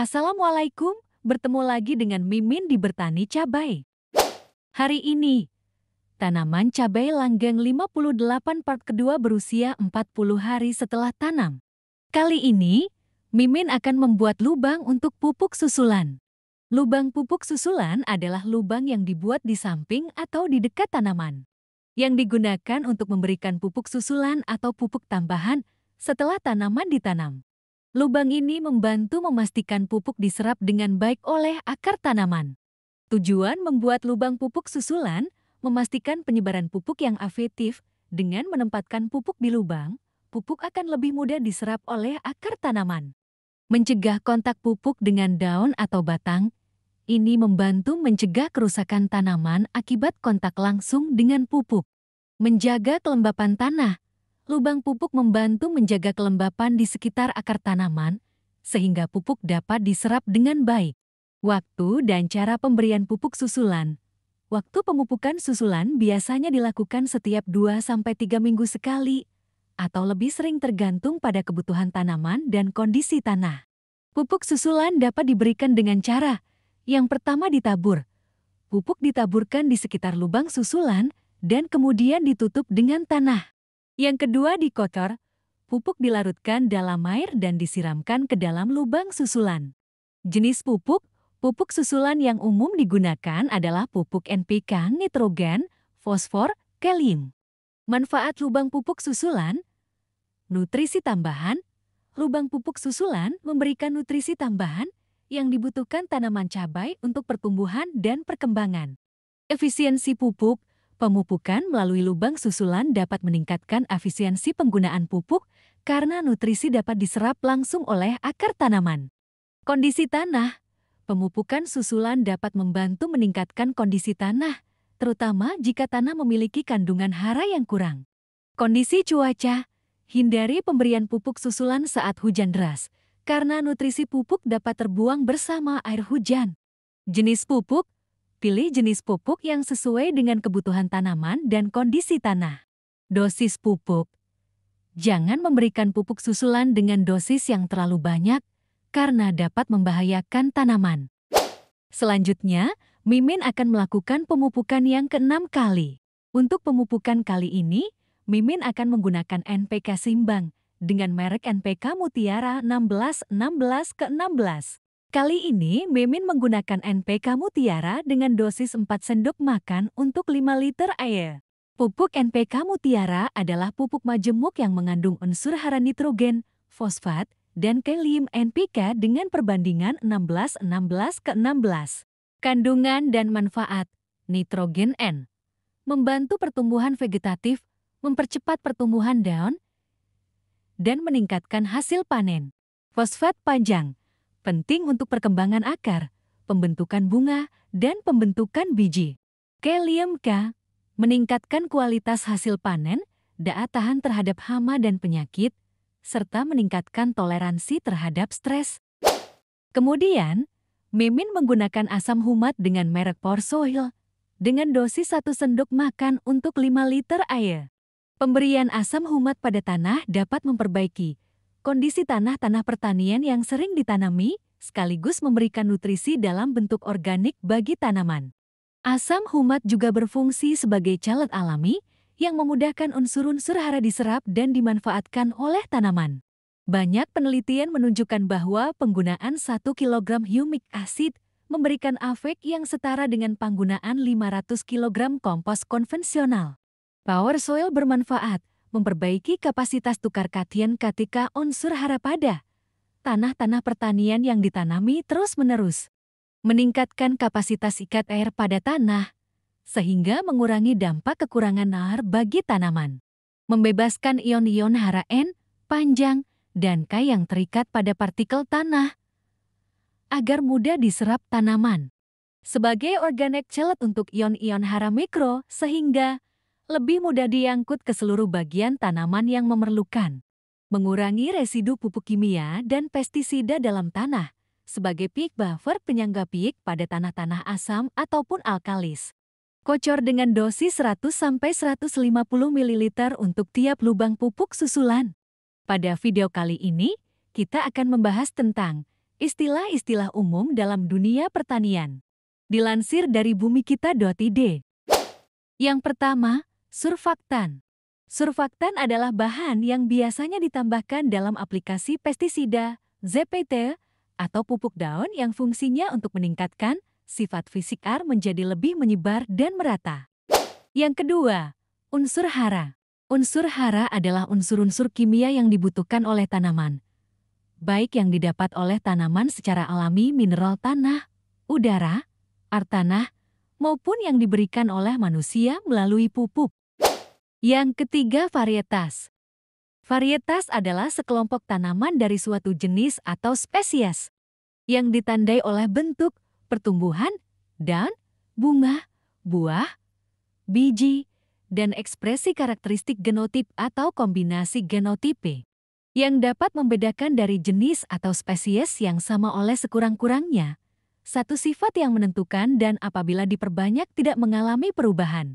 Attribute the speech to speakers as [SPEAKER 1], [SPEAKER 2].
[SPEAKER 1] Assalamualaikum, bertemu lagi dengan Mimin di Bertani Cabai. Hari ini, tanaman cabai langgeng 58 part kedua berusia 40 hari setelah tanam. Kali ini, Mimin akan membuat lubang untuk pupuk susulan. Lubang pupuk susulan adalah lubang yang dibuat di samping atau di dekat tanaman, yang digunakan untuk memberikan pupuk susulan atau pupuk tambahan setelah tanaman ditanam. Lubang ini membantu memastikan pupuk diserap dengan baik oleh akar tanaman. Tujuan membuat lubang pupuk susulan memastikan penyebaran pupuk yang efektif. Dengan menempatkan pupuk di lubang, pupuk akan lebih mudah diserap oleh akar tanaman. Mencegah kontak pupuk dengan daun atau batang, ini membantu mencegah kerusakan tanaman akibat kontak langsung dengan pupuk. Menjaga kelembapan tanah. Lubang pupuk membantu menjaga kelembapan di sekitar akar tanaman, sehingga pupuk dapat diserap dengan baik. Waktu dan cara pemberian pupuk susulan. Waktu pemupukan susulan biasanya dilakukan setiap 2-3 minggu sekali, atau lebih sering tergantung pada kebutuhan tanaman dan kondisi tanah. Pupuk susulan dapat diberikan dengan cara, yang pertama ditabur. Pupuk ditaburkan di sekitar lubang susulan, dan kemudian ditutup dengan tanah. Yang kedua dikotor, pupuk dilarutkan dalam air dan disiramkan ke dalam lubang susulan. Jenis pupuk susulan yang umum digunakan adalah pupuk NPK, nitrogen, fosfor, kalium. Manfaat lubang pupuk susulan, nutrisi tambahan. Lubang pupuk susulan memberikan nutrisi tambahan yang dibutuhkan tanaman cabai untuk pertumbuhan dan perkembangan. Efisiensi pupuk. Pemupukan melalui lubang susulan dapat meningkatkan efisiensi penggunaan pupuk karena nutrisi dapat diserap langsung oleh akar tanaman. Kondisi tanah. Pemupukan susulan dapat membantu meningkatkan kondisi tanah, terutama jika tanah memiliki kandungan hara yang kurang. Kondisi cuaca. Hindari pemberian pupuk susulan saat hujan deras, karena nutrisi pupuk dapat terbuang bersama air hujan. Jenis pupuk. Pilih jenis pupuk yang sesuai dengan kebutuhan tanaman dan kondisi tanah. Dosis pupuk. Jangan memberikan pupuk susulan dengan dosis yang terlalu banyak, karena dapat membahayakan tanaman. Selanjutnya, Mimin akan melakukan pemupukan yang ke-6 kali. Untuk pemupukan kali ini, Mimin akan menggunakan NPK Simbang dengan merek NPK Mutiara 16-16 ke-16. Kali ini, Mimin menggunakan NPK Mutiara dengan dosis 4 sendok makan untuk 5 liter air. Pupuk NPK Mutiara adalah pupuk majemuk yang mengandung unsur hara nitrogen, fosfat, dan kalium NPK dengan perbandingan 16-16 ke-16. Kandungan dan manfaat. Nitrogen N. Membantu pertumbuhan vegetatif, mempercepat pertumbuhan daun, dan meningkatkan hasil panen. Fosfat panjang. Penting untuk perkembangan akar, pembentukan bunga, dan pembentukan biji. Kalium K. Meningkatkan kualitas hasil panen, daya tahan terhadap hama dan penyakit, serta meningkatkan toleransi terhadap stres. Kemudian, Mimin menggunakan asam humat dengan merek Porsoil, dengan dosis 1 sendok makan untuk 5 liter air. Pemberian asam humat pada tanah dapat memperbaiki kondisi tanah-tanah pertanian yang sering ditanami, sekaligus memberikan nutrisi dalam bentuk organik bagi tanaman. Asam humat juga berfungsi sebagai caleg alami yang memudahkan unsur-unsur hara diserap dan dimanfaatkan oleh tanaman. Banyak penelitian menunjukkan bahwa penggunaan 1 kg humic acid memberikan efek yang setara dengan penggunaan 500 kg kompos konvensional. Power Soil bermanfaat memperbaiki kapasitas tukar kation ketika unsur hara pada tanah-tanah pertanian yang ditanami terus-menerus. Meningkatkan kapasitas ikat air pada tanah, sehingga mengurangi dampak kekurangan air bagi tanaman. Membebaskan ion-ion hara N, panjang, dan K yang terikat pada partikel tanah, agar mudah diserap tanaman. Sebagai organik celet untuk ion-ion hara mikro, sehingga lebih mudah diangkut ke seluruh bagian tanaman yang memerlukan. Mengurangi residu pupuk kimia dan pestisida dalam tanah sebagai peak buffer penyangga peak pada tanah-tanah asam ataupun alkalis. Kocor dengan dosis 100-150 ml untuk tiap lubang pupuk susulan. Pada video kali ini, kita akan membahas tentang Istilah-istilah umum dalam dunia pertanian. Dilansir dari bumikita.id. Yang pertama, surfaktan. Surfaktan adalah bahan yang biasanya ditambahkan dalam aplikasi pestisida, ZPT, atau pupuk daun yang fungsinya untuk meningkatkan sifat fisik air menjadi lebih menyebar dan merata. Yang kedua, unsur hara. Unsur hara adalah unsur-unsur kimia yang dibutuhkan oleh tanaman, baik yang didapat oleh tanaman secara alami mineral tanah, udara, air tanah, maupun yang diberikan oleh manusia melalui pupuk. Yang ketiga, varietas. Varietas adalah sekelompok tanaman dari suatu jenis atau spesies yang ditandai oleh bentuk, pertumbuhan, daun, bunga, buah, biji, dan ekspresi karakteristik genotip atau kombinasi genotipe yang dapat membedakan dari jenis atau spesies yang sama oleh sekurang-kurangnya satu sifat yang menentukan dan apabila diperbanyak tidak mengalami perubahan.